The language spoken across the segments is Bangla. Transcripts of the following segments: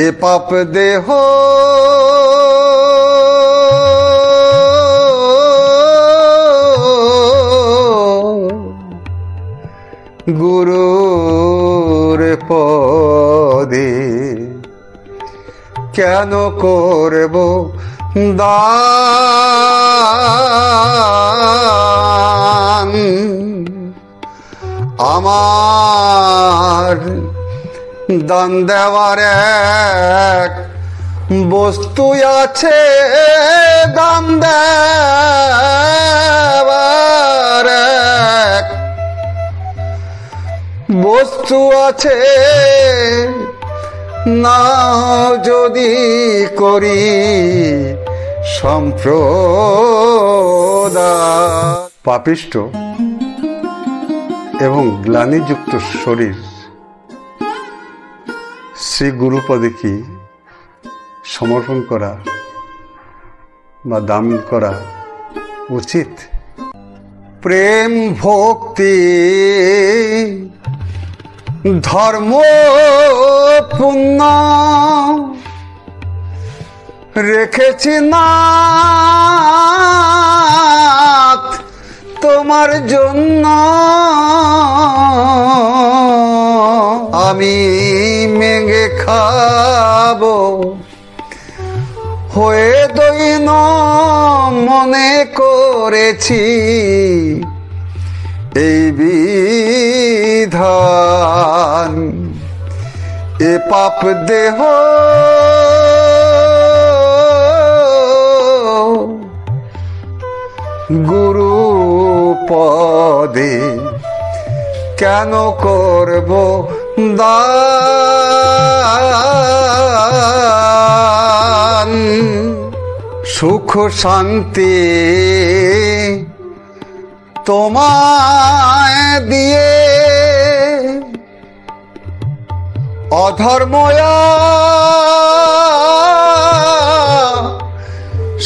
এ পাপ দেহ গুরুর পদে কেন করব দান? আমার দান দেওয়ার এক বস্তু আছে, দান দেওয়ার এক বস্তু আছে, না যদি করি সম্প্রদান। পাপিষ্ঠ এবং গ্লানিযুক্ত শরীর শ্রী গুরুপদে কি সমর্পণ করা বা দান করা উচিত? প্রেম ভক্তি ধর্ম পুণ্য রেখেছি নাথ তোমার জন্য, আমি মেঘে খাবো হয়ে দৈন মনে করেছি এই বিধান। এ পাপ দেহ গুরু পদে কেন করব দান? সুখ শান্তি তোমায় দিয়ে অধর্ময়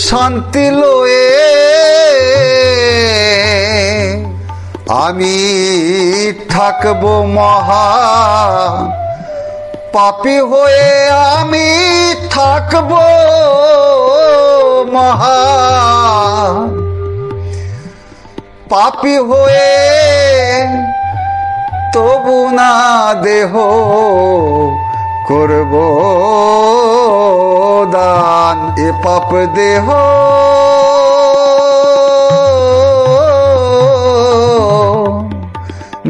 শান্তি লয়ে আমি থাকবো মহা পাপী হয়ে, আমি থাকবো মহা পাপী হয়ে, তবু না দেহ করব দান। এ পাপ দেহ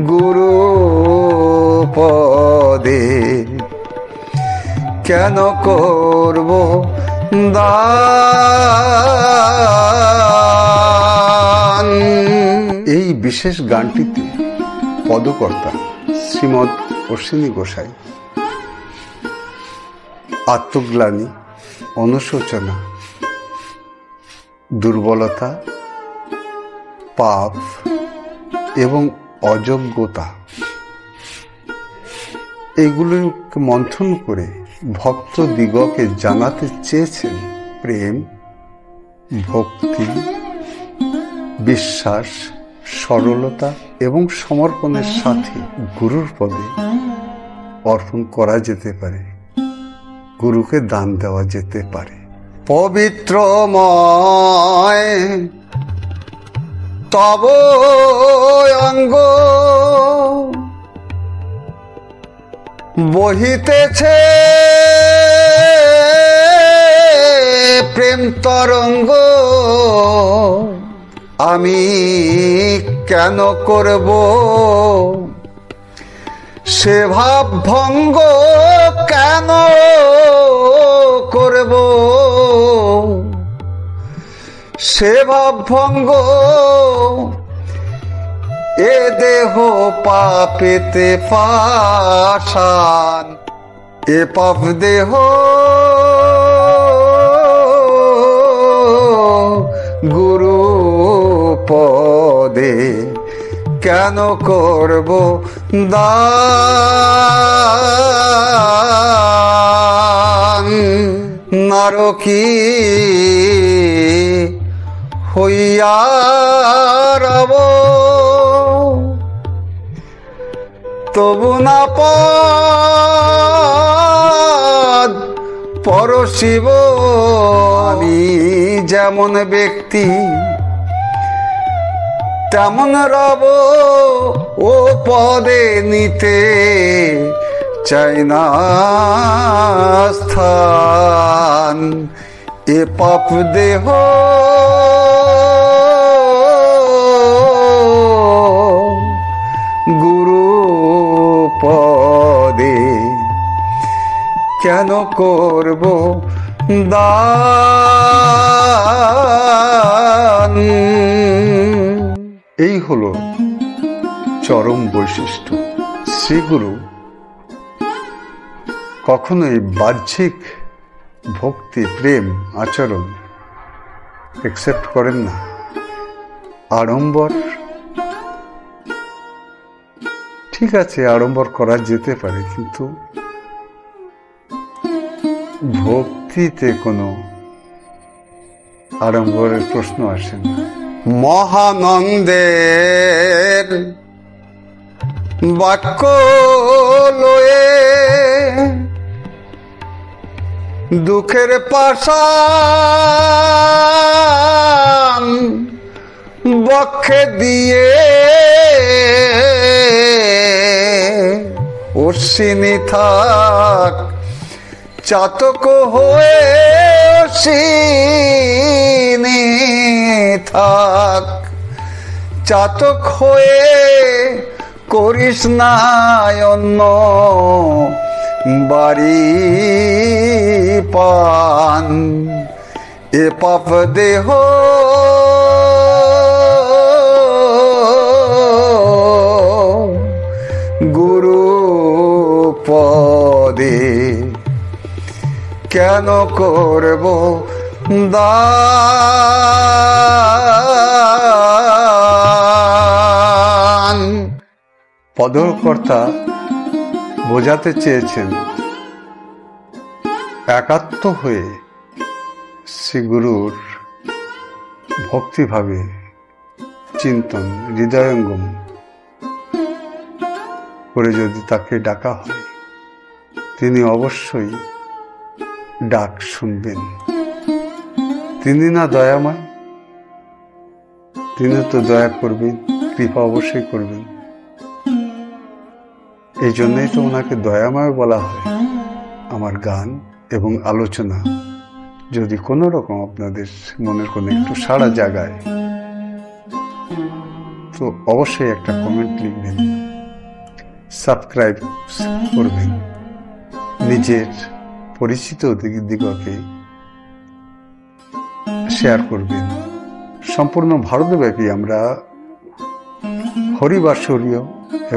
গুরু পদে কেন করব দান? এই বিশেষ গানটিতে পদকর্তা শ্রীমৎ অশ্বিনী গোসাই আত্মগ্লানি, অনুশোচনা, দুর্বলতা, পাপ এবং অযোগ্যতা এগুলোকে মন্থন করে ভক্ত দিগকে জানাতে চেয়েছেন প্রেম, ভক্তি, বিশ্বাস, সরলতা এবং সমর্পণের সাথে গুরুর পদে অর্পণ করা যেতে পারে, গুরুকে দান দেওয়া যেতে পারে। পবিত্রময় তব অঙ্গ বহিতেছে প্রেম তরঙ্গ, আমি কেন করব সে ভাব ভঙ্গ, কেন করব সে ভাব ভঙ্গ? এ দেহ পাপেতে পাষাণ, এ পাপ দেহ গুরু পদে কেন করব দান? নারকী হইয়া রব তবু না পদ পরশিব। আমি যেমন ব্যক্তি তেমন রব, ও পদে নিতে চাই না স্থান। এ পাপ দেহ গুরু পদে কেন করব দান। এই হলো চরম বৈশিষ্ট্য। শ্রীগুরু কখনোই বাহ্যিক ভক্তি, প্রেম, আচরণ অ্যাকসেপ্ট করেন না। আড়ম্বর ঠিক আছে, আড়ম্বর করা যেতে পারে, কিন্তু ভক্তিতে কোনো আড়ম্বরের প্রশ্ন আসে না। মহানন্দের বাক্য লয়ে দুঃখের পাশান বক্ষে দিয়ে অশ্বিনী থাক চাতক হয়ে, অশ্বিনী থাক চাতক হয়ে, করিস না অন্য বাড়ি পান। এ পাপ দেহ গুরু পদে কেন করব দান। পদকর্তা বোঝাতে চেয়েছেন একাত্ম হয়ে শ্রীগুরুর ভক্তিভাবে চিন্তন হৃদয়ঙ্গম করে যদি তাকে ডাকা হয়, তিনি অবশ্যই ডাক শুনবেন। তিনি না দয়াময়? তিনি তো দয়া করবেন, কৃপা অবশ্যই করবেন। এই জন্যই তো ওনাকে দয়াময় বলা হয়। আমার গান এবং আলোচনা যদি কোনো রকম আপনাদের মনের কোনো একটু সাড়া জাগায়, তো অবশ্যই একটা কমেন্ট লিখবেন, সাবস্ক্রাইব করবেন, নিজের পরিচিত দিগকে শেয়ার করবেন। সম্পূর্ণ ভারতব্যাপী আমরা হরিবাসরীয়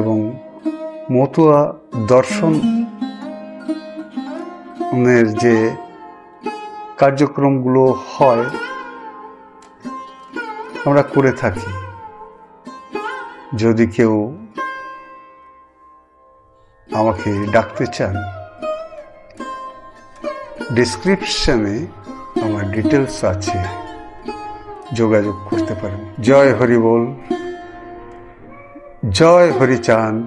এবং মতুয়া দর্শনের যে কার্যক্রমগুলো হয় আমরা করে থাকি। যদি কেউ আমাকে ডাকতে চান, ডেসক্রিপশনে আমার ডিটেলস আছে, যোগাযোগ করতে পারেন। জয় হরি বল, জয় হরিচাঁদ,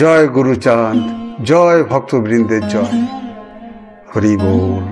জয় গুরুচাঁদ, জয় ভক্তবৃন্দের জয়। হরি বল।